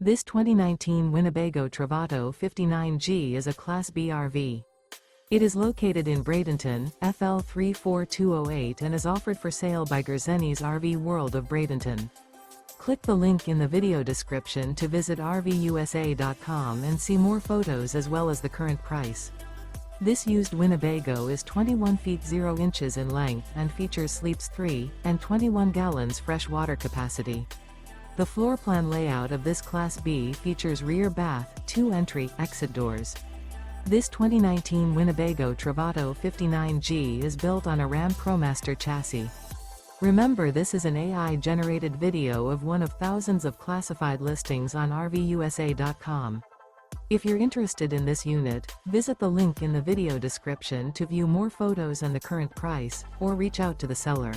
This 2019 Winnebago Travato 59G is a Class B RV. It is located in Bradenton, FL 34208 and is offered for sale by Gerzeny's RV World of Bradenton. Click the link in the video description to visit RVUSA.com and see more photos as well as the current price. This used Winnebago is 21 feet 0 inches in length and features sleeps 3 and 21 gallons fresh water capacity. The floor plan layout of this Class B features rear bath, 2 entry, exit doors. This 2019 Winnebago Travato 59G is built on a Ram ProMaster chassis. Remember, this is an AI-generated video of one of thousands of classified listings on RVUSA.com. If you're interested in this unit, visit the link in the video description to view more photos and the current price, or reach out to the seller.